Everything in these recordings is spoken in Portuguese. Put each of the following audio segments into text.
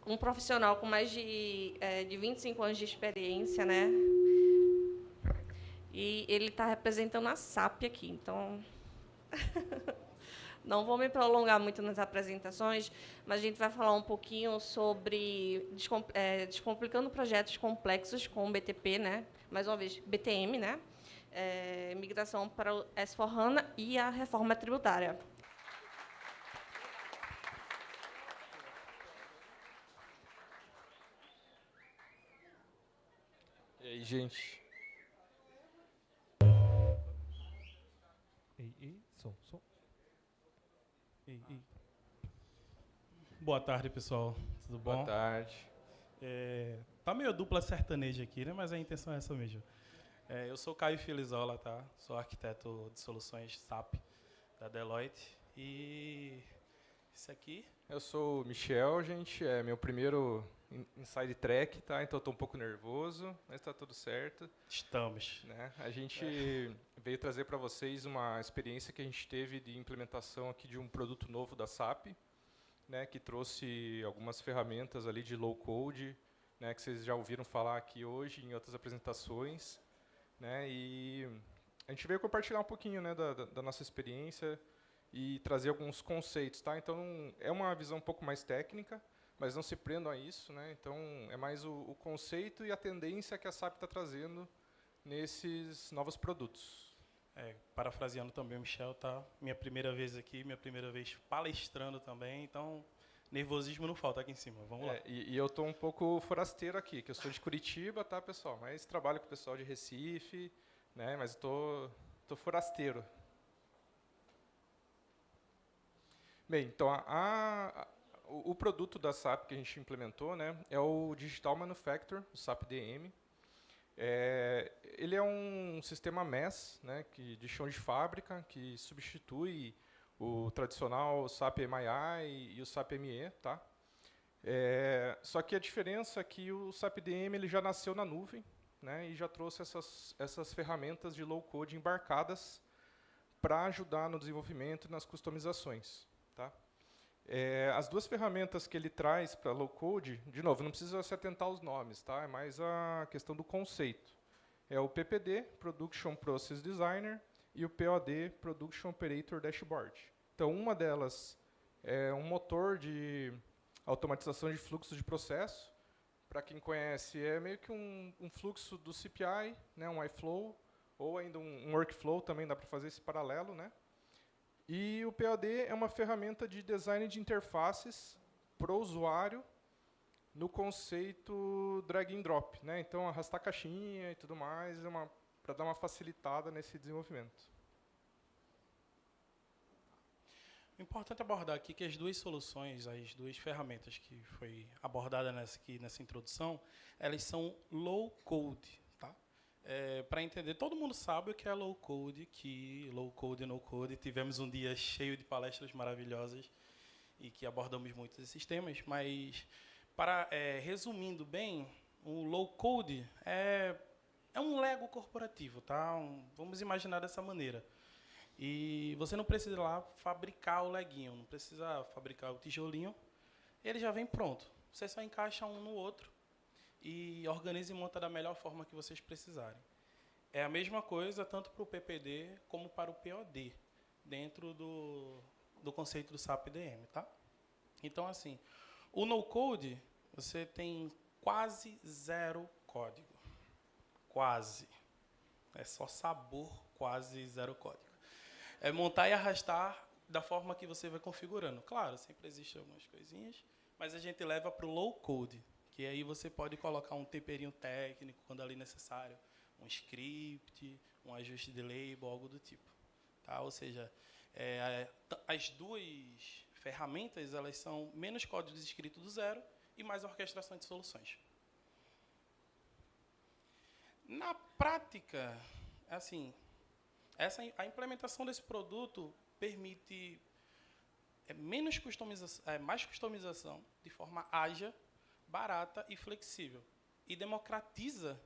um profissional com mais de 25 anos de experiência, né? E ele está representando a SAP aqui, então não vou me prolongar muito nas apresentações, mas a gente vai falar um pouquinho sobre descomplicando projetos complexos com o BTP, né? Mais uma vez, BTM, né? Migração para o S/4HANA e a reforma tributária. E aí, gente? Ei, som. Ei. Boa tarde, pessoal. Tudo Boa bom? tarde. Tá meio dupla sertaneja aqui, né? Mas a intenção é essa mesmo. Eu sou Caio Filizola, tá? Sou arquiteto de soluções SAP da Deloitte. E esse aqui... Eu sou o Michel, gente. É meu primeiro inside track, tá? Então eu tô um pouco nervoso, mas tá tudo certo. Estamos. Né? A gente veio trazer para vocês uma experiência que a gente teve de implementação aqui de um produto novo da SAP, né? Que trouxe algumas ferramentas ali de low code, né? Que vocês já ouviram falar aqui hoje em outras apresentações, né? E a gente veio compartilhar um pouquinho, né, da nossa experiência e trazer alguns conceitos, tá? Então é uma visão um pouco mais técnica, mas não se prendam a isso, né? Então é mais o conceito e a tendência que a SAP está trazendo nesses novos produtos. Parafraseando também o Michel, tá? Minha primeira vez aqui, minha primeira vez palestrando também, então nervosismo não falta aqui em cima. Vamos lá. E eu tô um pouco forasteiro aqui, que eu sou de Curitiba, tá, pessoal? Mas trabalho com o pessoal de Recife, né? Mas tô forasteiro. Bem, então o produto da SAP que a gente implementou, né, é o Digital Manufacture, o SAP DM. Ele é um sistema MES, né, de chão de fábrica, que substitui o tradicional SAP MII e o SAP ME, tá? Só que a diferença é que o SAP DM ele já nasceu na nuvem, né, e já trouxe essas ferramentas de low code embarcadas para ajudar no desenvolvimento e nas customizações. Tá? As duas ferramentas que ele traz para low code, de novo, não precisa se atentar aos nomes, tá? É mais a questão do conceito. É o PPD, Production Process Designer, e o POD, Production Operator Dashboard. Então, uma delas é um motor de automatização de fluxo de processo. Para quem conhece, é meio que um fluxo do CPI, né, um iFlow, ou ainda um workflow, também dá para fazer esse paralelo, né? E o POD é uma ferramenta de design de interfaces para o usuário no conceito drag and drop, né? Então, arrastar caixinha e tudo mais, para dar uma facilitada nesse desenvolvimento. O importante abordar aqui é que as duas soluções, as duas ferramentas que foi abordada nessa introdução, elas são low code, tá? Para entender, todo mundo sabe o que é low code, que low code e no code. Tivemos um dia cheio de palestras maravilhosas e que abordamos muitos desses temas, mas resumindo bem, o low code é um Lego corporativo, tá? Vamos imaginar dessa maneira. E você não precisa lá fabricar o leguinho, não precisa fabricar o tijolinho, ele já vem pronto. Você só encaixa um no outro e organiza e monta da melhor forma que vocês precisarem. É a mesma coisa tanto para o PPD como para o POD, dentro do conceito do SAP DM, tá? Então, assim, o no-code, você tem quase zero código. Quase. É só sabor, quase zero código. É montar e arrastar da forma que você vai configurando. Claro, sempre existem algumas coisinhas, mas a gente leva para o low code, que aí você pode colocar um temperinho técnico quando ali necessário, um script, um ajuste de label, algo do tipo. Tá? Ou seja, as duas ferramentas elas são menos código escrito do zero e mais orquestração de soluções. Na prática, assim, a implementação desse produto permite mais customização de forma ágil, barata e flexível. E democratiza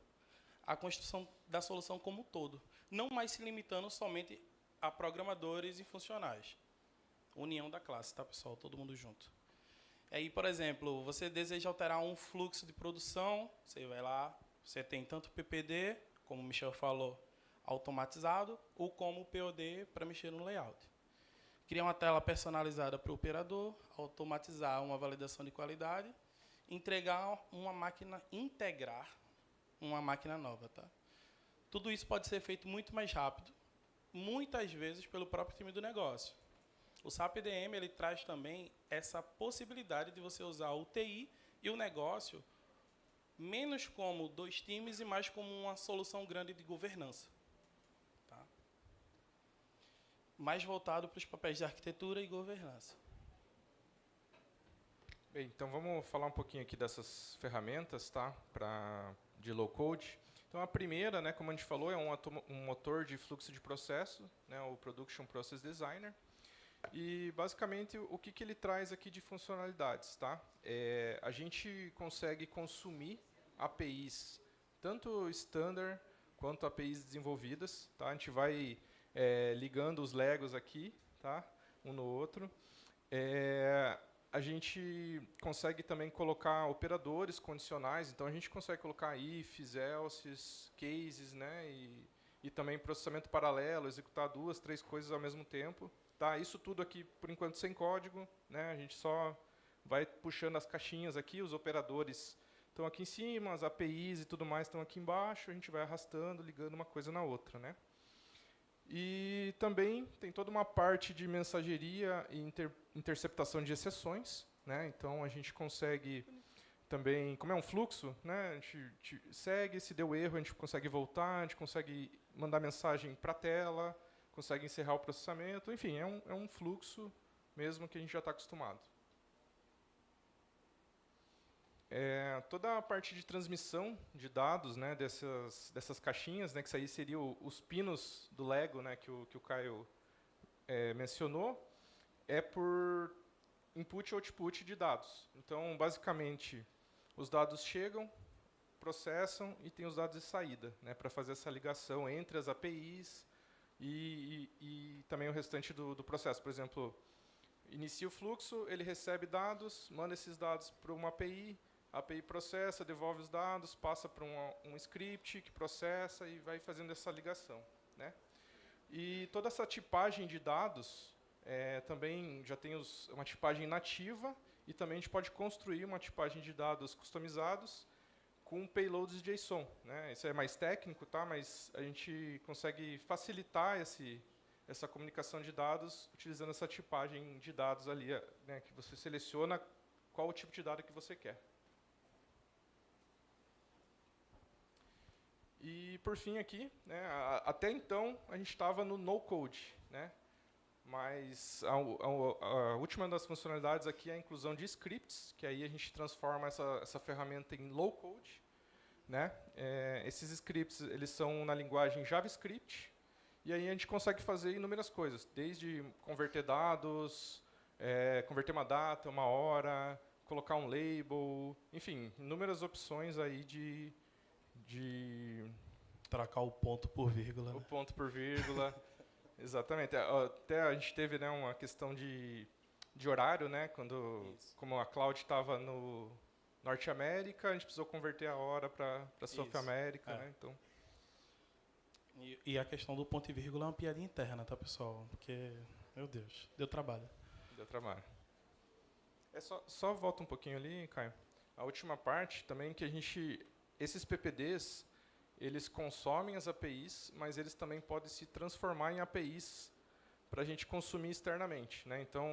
a construção da solução como um todo, não mais se limitando somente a programadores e funcionários. União da classe, tá, pessoal? Todo mundo junto. Aí, por exemplo, você deseja alterar um fluxo de produção, você vai lá, você tem tanto PPD, como o Michel falou, automatizado, ou como o POD para mexer no layout. Criar uma tela personalizada para o operador, automatizar uma validação de qualidade, entregar uma máquina, integrar uma máquina nova. Tá? Tudo isso pode ser feito muito mais rápido, muitas vezes pelo próprio time do negócio. O SAP EDM ele traz também essa possibilidade de você usar o TI e o negócio menos como dois times e mais como uma solução grande de governança. Tá? Mais voltado para os papéis de arquitetura e governança. Bem, então vamos falar um pouquinho aqui dessas ferramentas, tá? De low code. Então a primeira, né, como a gente falou, é um motor de fluxo de processo, né, o Production Process Designer. E basicamente o que ele traz aqui de funcionalidades, tá? A gente consegue consumir APIs, tanto standard quanto APIs desenvolvidas, tá? A gente vai ligando os Legos aqui, tá? Um no outro. A gente consegue também colocar operadores condicionais, então a gente consegue colocar ifs, elses, cases, né? E também processamento paralelo, executar 2, 3 coisas ao mesmo tempo. Tá, isso tudo aqui, por enquanto, sem código, né? A gente só vai puxando as caixinhas aqui, os operadores estão aqui em cima, as APIs e tudo mais estão aqui embaixo, a gente vai arrastando, ligando uma coisa na outra, né? E também tem toda uma parte de mensageria e interceptação de exceções, né? Então a gente consegue também, como é um fluxo, né? A gente segue, se deu erro, a gente consegue voltar, a gente consegue mandar mensagem para a tela, consegue encerrar o processamento, enfim, é um fluxo mesmo que a gente já está acostumado. Toda a parte de transmissão de dados, né, dessas caixinhas, né, que isso aí seria os pinos do Lego, né, que o Caio mencionou, é por input e output de dados. Então, basicamente, os dados chegam, processam e tem os dados de saída, né, para fazer essa ligação entre as APIs e também o restante do processo. Por exemplo, inicia o fluxo, ele recebe dados, manda esses dados para uma API, a API processa, devolve os dados, passa para um script que processa e vai fazendo essa ligação, né? E toda essa tipagem de dados também já tem uma tipagem nativa e também a gente pode construir uma tipagem de dados customizados com payloads JSON, né? Isso é mais técnico, tá? Mas a gente consegue facilitar essa comunicação de dados utilizando essa tipagem de dados ali, né? Que você seleciona qual o tipo de dado que você quer. E por fim aqui, né? Até então a gente estava no no code, né? Mas a última das funcionalidades aqui é a inclusão de scripts, que aí a gente transforma essa ferramenta em low code, né? Esses scripts eles são na linguagem JavaScript, e aí a gente consegue fazer inúmeras coisas, desde converter dados, converter uma data, uma hora, colocar um label, enfim, inúmeras opções aí de Trocar o ponto por vírgula. O ponto por vírgula. Exatamente. Até a gente teve, né, uma questão de horário, né? Como a Cloud estava no Norte América, a gente precisou converter a hora para South América, né? Então. E a questão do ponto e vírgula é uma piadinha interna, tá, pessoal? Porque, meu Deus, deu trabalho. Deu trabalho. Só volta um pouquinho ali, Caio. A última parte também que esses PPDs, eles consomem as APIs, mas eles também podem se transformar em APIs para a gente consumir externamente, né? Então,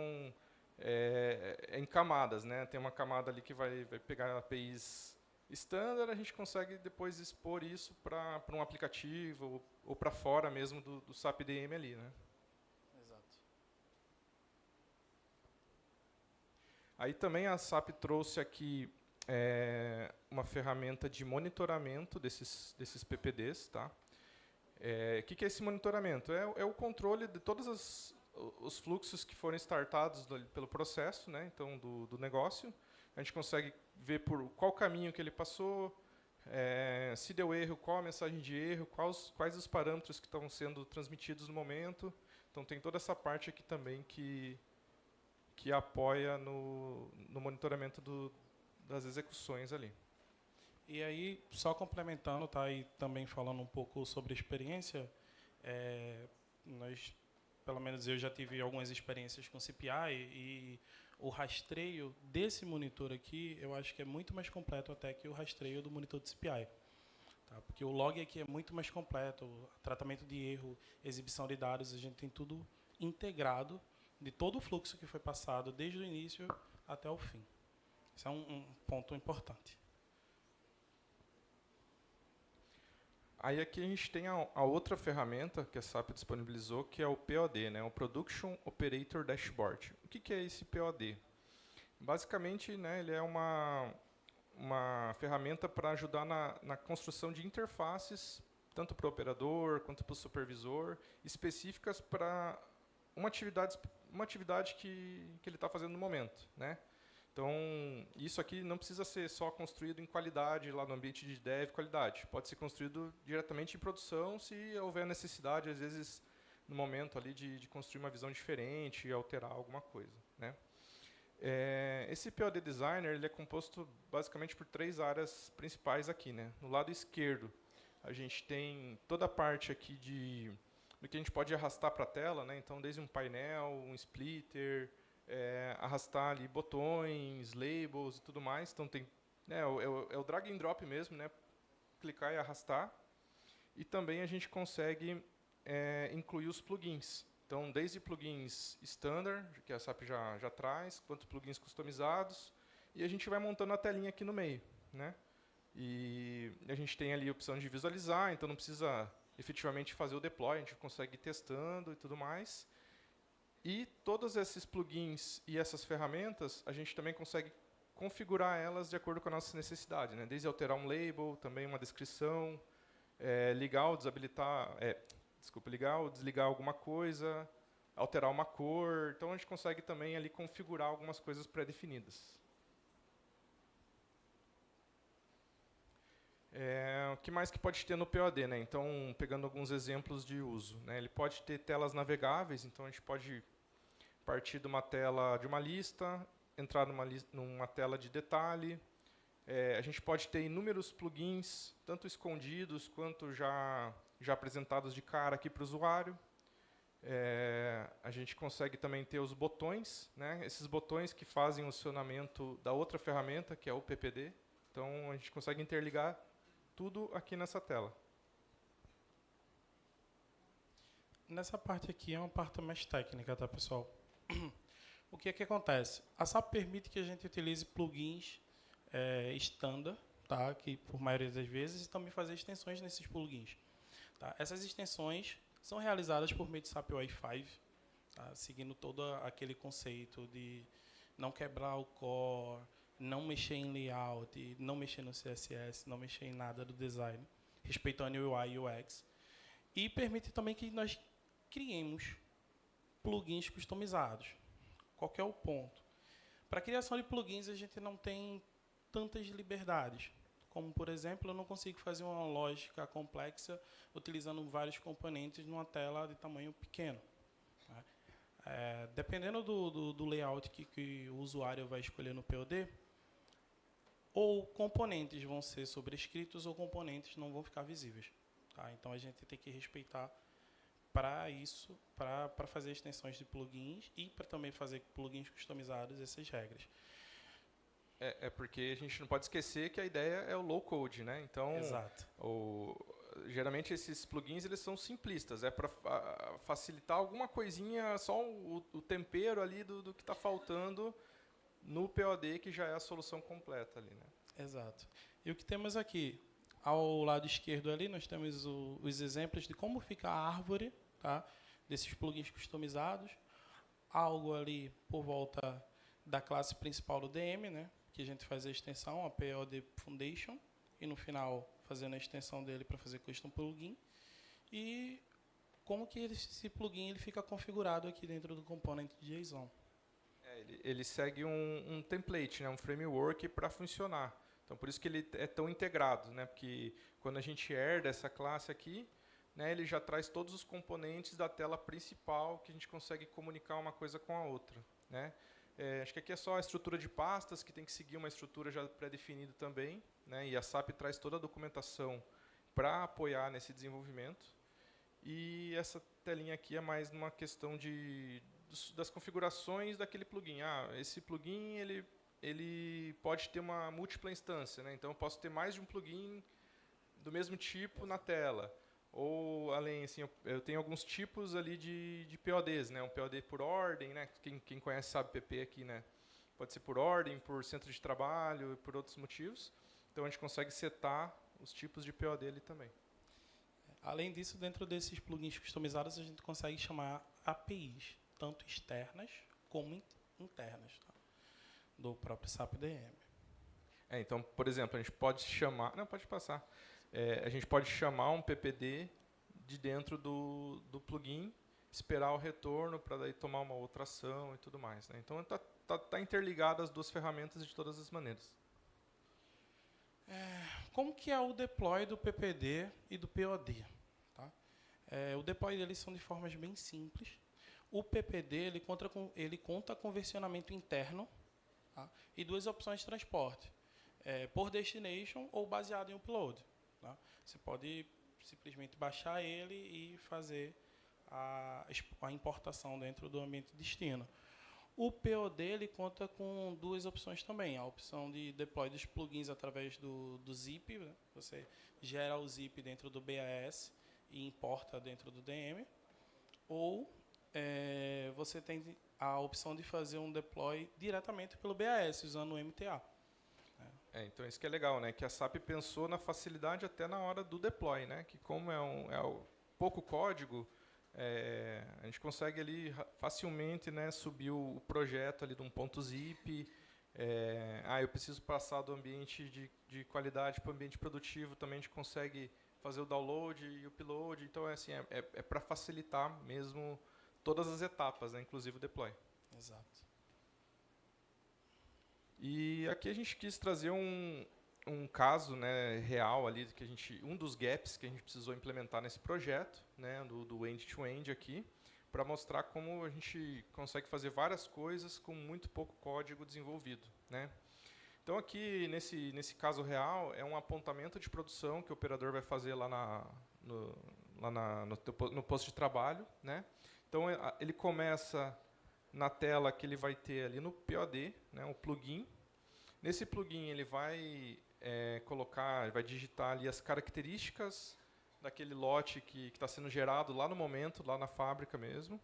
em camadas, né? Tem uma camada ali que vai pegar APIs standard, a gente consegue depois expor isso para um aplicativo ou para fora mesmo do SAP EDM ali, né? Exato. Aí também a SAP trouxe aqui uma ferramenta de monitoramento desses PPDs, tá? O que é esse monitoramento? É o controle de todos os fluxos que foram startados pelo processo, né? Então, do negócio. A gente consegue ver por qual caminho que ele passou, se deu erro, qual a mensagem de erro, quais os parâmetros que estão sendo transmitidos no momento. Então, tem toda essa parte aqui também que que apoia no monitoramento das execuções ali. E aí, só complementando, tá, e também falando um pouco sobre a experiência, nós, pelo menos eu já tive algumas experiências com CPI e o rastreio desse monitor aqui, eu acho que é muito mais completo até que o rastreio do monitor de CPI. Tá? Porque o log aqui é muito mais completo, tratamento de erro, exibição de dados, a gente tem tudo integrado de todo o fluxo que foi passado desde o início até o fim. Isso é um ponto importante. Aí aqui a gente tem a outra ferramenta que a SAP disponibilizou, que é o POD, né, o Production Operator Dashboard. O que é esse POD? Basicamente, né, ele é uma ferramenta para ajudar na construção de interfaces, tanto para o operador quanto para o supervisor, específicas para uma atividade que ele está fazendo no momento, né? Então, isso aqui não precisa ser só construído em qualidade, lá no ambiente de dev, qualidade. Pode ser construído diretamente em produção, se houver necessidade, às vezes, no momento ali de construir uma visão diferente, alterar alguma coisa, né? Esse POD Designer ele é composto basicamente por 3 áreas principais aqui, né? No lado esquerdo, a gente tem toda a parte aqui do que a gente pode arrastar para a tela, né? Então, desde um painel, um splitter, arrastar ali botões, labels e tudo mais. Então, tem, né, é o drag and drop mesmo, né? Clicar e arrastar. E também a gente consegue incluir os plugins. Então, desde plugins standard, que a SAP já traz, quanto plugins customizados, e a gente vai montando a telinha aqui no meio, né? E a gente tem ali a opção de visualizar, então não precisa efetivamente fazer o deploy, a gente consegue ir testando e tudo mais. E todos esses plugins e essas ferramentas, a gente também consegue configurar elas de acordo com a nossa necessidade, né? Desde alterar um label, também uma descrição, ligar ou desabilitar, ligar ou desligar alguma coisa, alterar uma cor. Então, a gente consegue também ali configurar algumas coisas pré-definidas. O que mais que pode ter no POD, né? Então, pegando alguns exemplos de uso, né? Ele pode ter telas navegáveis, então a gente pode partir de uma tela de uma lista, entrar numa tela de detalhe. A gente pode ter inúmeros plugins, tanto escondidos quanto já apresentados de cara aqui para o usuário. A gente consegue também ter os botões, né? Esses botões que fazem o acionamento da outra ferramenta, que é o PPD. Então, a gente consegue interligar tudo aqui nessa tela. Nessa parte aqui é uma parte mais técnica, tá, pessoal? O que é que acontece? A SAP permite que a gente utilize plugins standard, tá? Que por maioria das vezes, e também fazer extensões nesses plugins. Tá? Essas extensões são realizadas por meio de SAP UI5, tá? Seguindo todo aquele conceito de não quebrar o core, não mexer em layout, não mexer no CSS, não mexer em nada do design, respeitando o UI e o UX. E permite também que nós criemos plugins customizados. Qual que é o ponto? Para a criação de plugins, a gente não tem tantas liberdades. Como, por exemplo, eu não consigo fazer uma lógica complexa utilizando vários componentes numa tela de tamanho pequeno. Tá? Dependendo do layout que o usuário vai escolher no POD, ou componentes vão ser sobrescritos ou componentes não vão ficar visíveis. Tá? Então, a gente tem que respeitar para isso, para fazer extensões de plugins e para também fazer plugins customizados, essas regras. Porque a gente não pode esquecer que a ideia é o low code, né? Então, exato. Geralmente esses plugins eles são simplistas, para facilitar alguma coisinha, só o tempero ali do que está faltando no POD, que já é a solução completa ali, né? Exato. E o que temos aqui, ao lado esquerdo ali, nós temos os exemplos de como fica a árvore, tá? Desses plugins customizados, algo ali por volta da classe principal do DM, né? Que a gente faz a extensão, a POD Foundation, e no final fazendo a extensão dele para fazer custom plugin. E como que esse plugin ele fica configurado aqui dentro do component de JSON. Ele segue um template, né, um framework para funcionar. Então, por isso que ele é tão integrado, né? Porque quando a gente herda essa classe aqui, né, ele já traz todos os componentes da tela principal que a gente consegue comunicar uma coisa com a outra, né? Acho que aqui é só a estrutura de pastas, que tem que seguir uma estrutura já pré-definida também, né? E a SAP traz toda a documentação para apoiar nesse desenvolvimento. E essa telinha aqui é mais uma questão das configurações daquele plugin. Esse plugin ele pode ter uma múltipla instância, né? Então eu posso ter mais de um plugin do mesmo tipo na tela. Ou, além, assim, eu tenho alguns tipos ali de PODs, né? Um POD por ordem, né? Quem conhece sabe PP aqui, né? Pode ser por ordem, por centro de trabalho, por outros motivos. Então, a gente consegue setar os tipos de POD ali também. Além disso, dentro desses plugins customizados, a gente consegue chamar APIs, tanto externas como internas, tá? Do próprio SAP DM. Então, por exemplo, a gente pode chamar... Não, pode passar. A gente pode chamar um PPD de dentro do plugin, esperar o retorno para daí tomar uma outra ação e tudo mais, né? Então, tá interligado as duas ferramentas de todas as maneiras. Como que é o deploy do PPD e do POD? Tá? O deploy deles são de formas bem simples. O PPD ele conta com versionamento interno, tá? E duas opções de transporte, por destination ou baseado em upload. Tá? Você pode simplesmente baixar ele e fazer a importação dentro do ambiente de destino. O POD ele conta com duas opções também. A opção de deploy dos plugins através do zip. Né? Você gera o zip dentro do BAS e importa dentro do DM. Ou você tem a opção de fazer um deploy diretamente pelo BAS, usando o MTA. Então, isso que é legal, né? Que a SAP pensou na facilidade até na hora do deploy, né? Que como é pouco código, a gente consegue ali facilmente, né, subir o projeto ali de um ponto zip. Eu preciso passar do ambiente de qualidade para o ambiente produtivo, também a gente consegue fazer o download e o upload. Então, é para facilitar mesmo todas as etapas, né, inclusive o deploy. Exato. E aqui a gente quis trazer um caso, né, real ali, um dos gaps que a gente precisou implementar nesse projeto, né, do end-to-end aqui, para mostrar como a gente consegue fazer várias coisas com muito pouco código desenvolvido, né? Então aqui, nesse caso real, é um apontamento de produção que o operador vai fazer lá no posto de trabalho, né? Então ele começa na tela que ele vai ter ali no POD, né, o plugin. Nesse plugin ele vai vai digitar ali as características daquele lote que está sendo gerado lá no momento, lá na fábrica mesmo,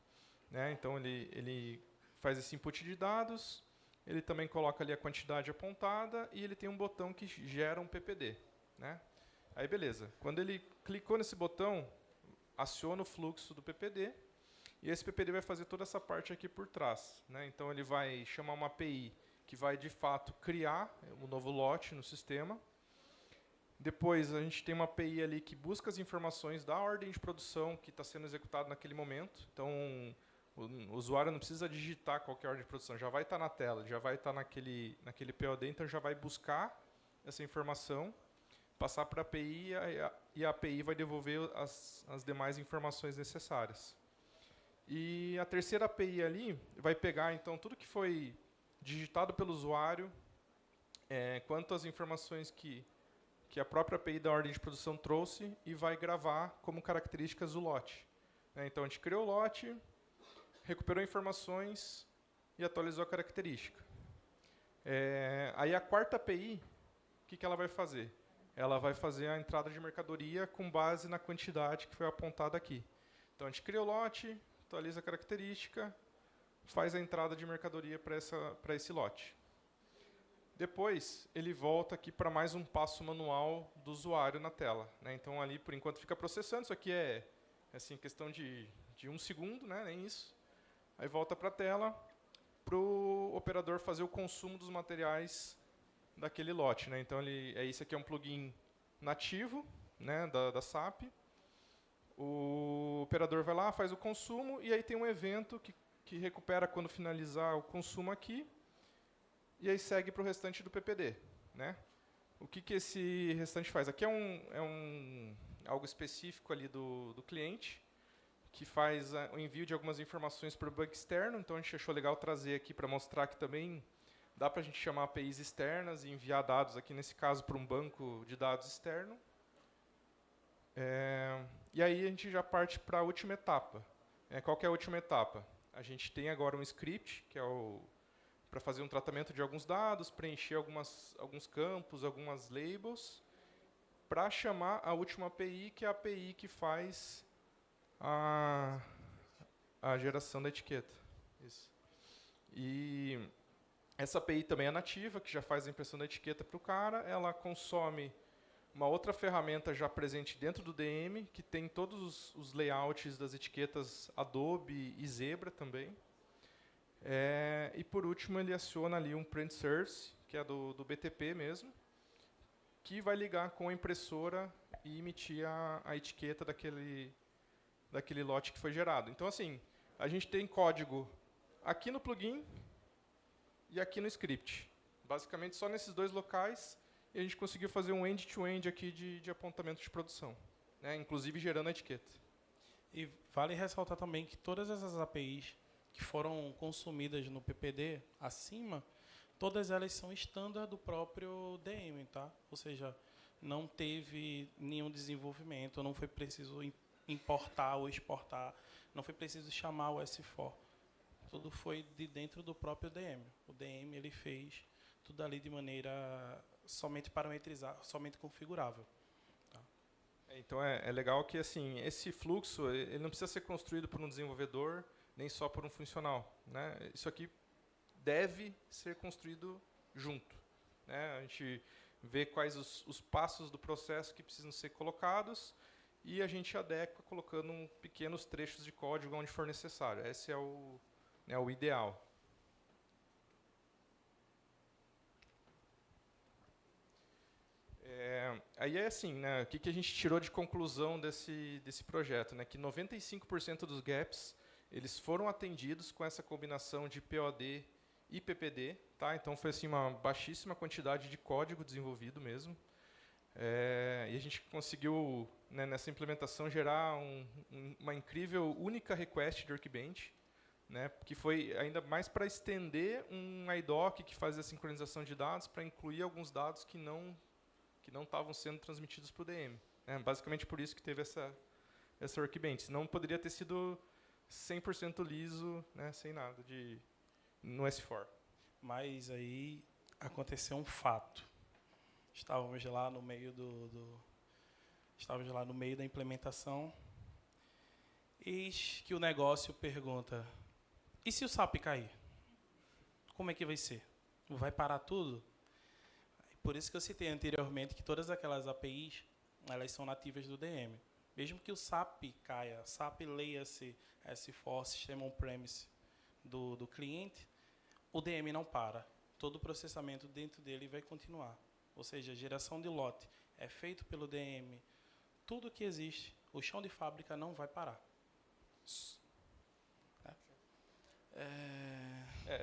né? Então ele faz esse input de dados, ele também coloca ali a quantidade apontada e ele tem um botão que gera um PPD, né? Aí beleza. Quando ele clicou nesse botão, aciona o fluxo do PPD. E esse PPD vai fazer toda essa parte aqui por trás, né? Então ele vai chamar uma API que vai de fato criar um novo lote no sistema. Depois a gente tem uma API ali que busca as informações da ordem de produção que está sendo executada naquele momento. Então o usuário não precisa digitar qualquer ordem de produção, já vai estar na tela, já vai estar naquele POD, então já vai buscar essa informação, passar para a API e a API vai devolver as demais informações necessárias. E a terceira API ali vai pegar, então, tudo que foi digitado pelo usuário, quanto às informações que a própria API da ordem de produção trouxe e vai gravar como características o lote. Então, a gente criou o lote, recuperou informações e atualizou a característica. Aí a quarta API, o que ela vai fazer? Ela vai fazer a entrada de mercadoria com base na quantidade que foi apontada aqui. Então, a gente cria o lote, atualiza a característica, faz a entrada de mercadoria para esse lote. Depois, ele volta aqui para mais um passo manual do usuário na tela, né? Então, ali, por enquanto, fica processando. Isso aqui é assim, questão de 1 segundo, né? Nem isso. Aí volta para a tela, para o operador fazer o consumo dos materiais daquele lote, né? Então, isso aqui é um plugin nativo, né, da SAP. O operador vai lá, faz o consumo, e aí tem um evento que recupera quando finalizar o consumo aqui, e aí segue para o restante do PPD, né? O que esse restante faz? Aqui é algo específico ali do cliente, que faz o envio de algumas informações para o bug externo. Então, a gente achou legal trazer aqui para mostrar que também dá para a gente chamar APIs externas e enviar dados, aqui nesse caso, para um banco de dados externo. E aí a gente já parte para a última etapa. Qual que é a última etapa? A gente tem agora um script, que é para fazer um tratamento de alguns dados, preencher alguns campos, algumas labels, para chamar a última API, que é a API que faz a geração da etiqueta. Isso. E essa API também é nativa, que já faz a impressão da etiqueta para o cara. Ela consome uma outra ferramenta já presente dentro do DM, que tem todos os layouts das etiquetas Adobe e Zebra também. E, por último, ele aciona ali um print service, que é do BTP mesmo, que vai ligar com a impressora e emitir a etiqueta daquele lote que foi gerado. Então, assim, a gente tem código aqui no plugin e aqui no script. Basicamente, só nesses dois locais, e a gente conseguiu fazer um end-to-end aqui de apontamento de produção, né? Inclusive gerando a etiqueta. E vale ressaltar também que todas essas APIs que foram consumidas no PPD acima, todas elas são standard do próprio DM, tá? Ou seja, não teve nenhum desenvolvimento, não foi preciso importar ou exportar, não foi preciso chamar o S4. Tudo foi de dentro do próprio DM. O DM ele fez tudo ali de maneira somente parametrizar, somente configurável. Tá? Então é legal que assim esse fluxo ele não precisa ser construído por um desenvolvedor nem só por um funcional, né? Isso aqui deve ser construído junto, né? A gente vê quais os passos do processo que precisam ser colocados e a gente adequa colocando pequenos trechos de código onde for necessário. Esse é o ideal. Aí é assim, né, o que a gente tirou de conclusão desse projeto, né, que 95% dos gaps eles foram atendidos com essa combinação de POD e PPD, tá? Então foi assim uma baixíssima quantidade de código desenvolvido mesmo, e a gente conseguiu, né, nessa implementação gerar uma incrível única request de Workbench, né, que foi ainda mais para estender um IDOC que faz a sincronização de dados para incluir alguns dados que não estavam sendo transmitidos para o DM. Basicamente por isso que teve essa Workbench. Senão poderia ter sido 100% liso, né, sem nada no S4. Mas aí aconteceu um fato. Estávamos lá no meio da implementação. Eis que o negócio pergunta: e se o SAP cair? Como é que vai ser? Vai parar tudo? Por isso que eu citei anteriormente que todas aquelas APIs, elas são nativas do DM. Mesmo que o SAP caia, SAP leia-se S4, sistema on-premise do cliente, o DM não para. Todo o processamento dentro dele vai continuar. Ou seja, a geração de lote é feito pelo DM. Tudo que existe, o chão de fábrica não vai parar.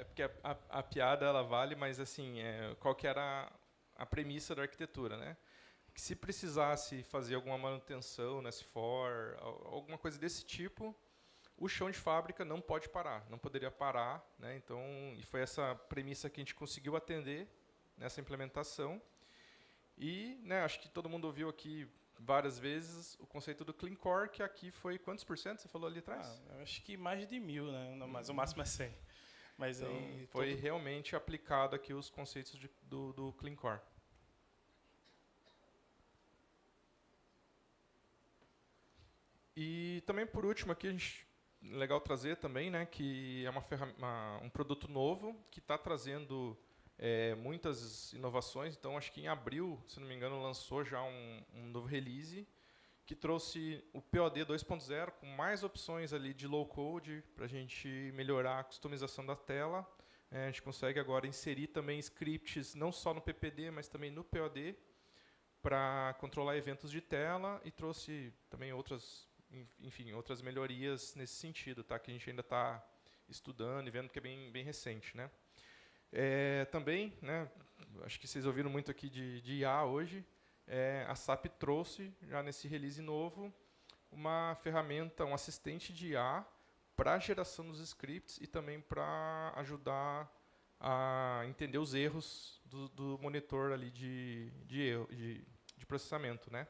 Porque a piada ela vale, mas assim, qual que era a premissa da arquitetura, né? Que se precisasse fazer alguma manutenção no S4, alguma coisa desse tipo, o chão de fábrica não pode parar, não poderia parar, né? Então, e foi essa premissa que a gente conseguiu atender nessa implementação. E, né, acho que todo mundo ouviu aqui várias vezes o conceito do Clean Core, que aqui foi quantos por cento você falou ali atrás? Eu acho que mais de 1000, né? Mas o máximo é 100. Mas então, aí foi realmente aplicado aqui os conceitos do Clean Core. E também, por último, aqui a gente legal trazer também, né, que é um produto novo que está trazendo muitas inovações. Então, acho que em abril, se não me engano, lançou já um novo release que trouxe o POD 2.0 com mais opções ali de low code para a gente melhorar a customização da tela. A gente consegue agora inserir também scripts não só no PPD, mas também no POD para controlar eventos de tela, e trouxe também outras melhorias nesse sentido, tá? Que a gente ainda está estudando e vendo que é bem recente, né? Também, né, acho que vocês ouviram muito aqui de IA hoje. A SAP trouxe, já nesse release novo, uma ferramenta, um assistente de IA para a geração dos scripts e também para ajudar a entender os erros do monitor ali de processamento, né?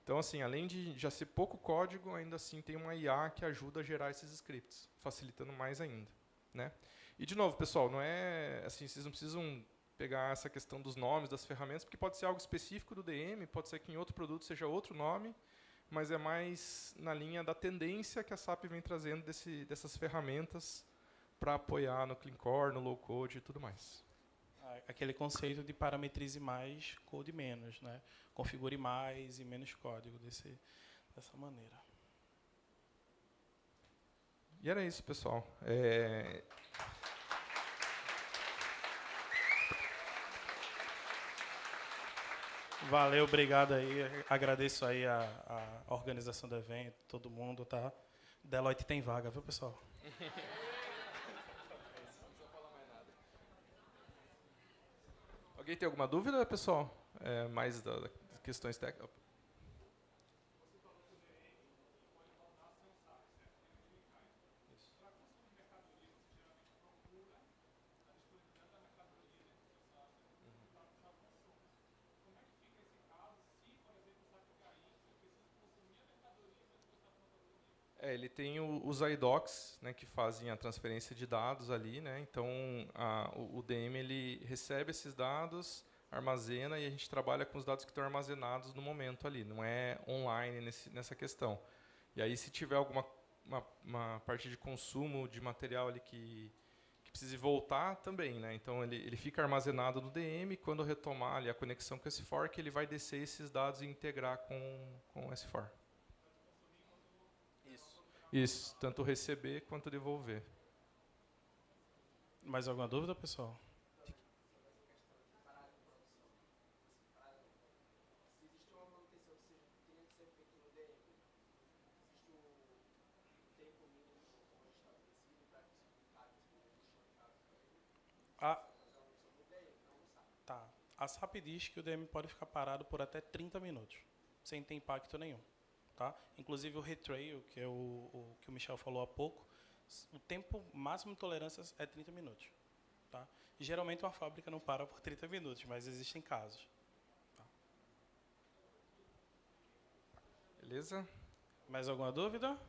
Então, assim, além de já ser pouco código, ainda assim tem uma IA que ajuda a gerar esses scripts, facilitando mais ainda, né? E, de novo, pessoal, não é assim, vocês não precisam pegar essa questão dos nomes das ferramentas, porque pode ser algo específico do DM, pode ser que em outro produto seja outro nome, mas é mais na linha da tendência que a SAP vem trazendo dessas ferramentas para apoiar no Clean Core, no Low Code e tudo mais. Aquele conceito de parametrize mais, code menos, né? Configure mais e menos código dessa maneira. E era isso, pessoal. Valeu, obrigado aí. Agradeço aí a organização do evento, todo mundo, tá? Deloitte tem vaga, viu, pessoal? Alguém tem alguma dúvida, pessoal? Mais das questões técnicas? Ele tem os iDocs, né, que fazem a transferência de dados ali, né? Então o DM ele recebe esses dados, armazena e a gente trabalha com os dados que estão armazenados no momento ali, não é online nessa questão. E aí se tiver alguma uma parte de consumo de material ali que precise voltar também, né? Então ele fica armazenado no DM, quando retomar ali a conexão com esse fork, ele vai descer esses dados e integrar com esse fork. Isso, tanto receber quanto devolver. Mais alguma dúvida, pessoal? Tá. A SAP diz que o DM pode ficar parado por até 30 minutos, sem ter impacto nenhum. Tá? Inclusive o retrail, que é o que o Michel falou há pouco, o tempo máximo de tolerância é 30 minutos. Tá? E, geralmente uma fábrica não para por 30 minutos, mas existem casos. Tá? Beleza? Mais alguma dúvida?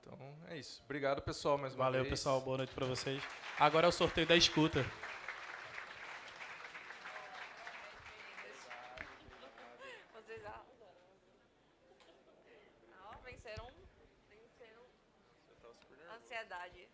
Então é isso. Obrigado, pessoal, mais uma vez. Valeu, pessoal. Boa noite para vocês. Agora é o sorteio da escuta. Vocês venceram ansiedade.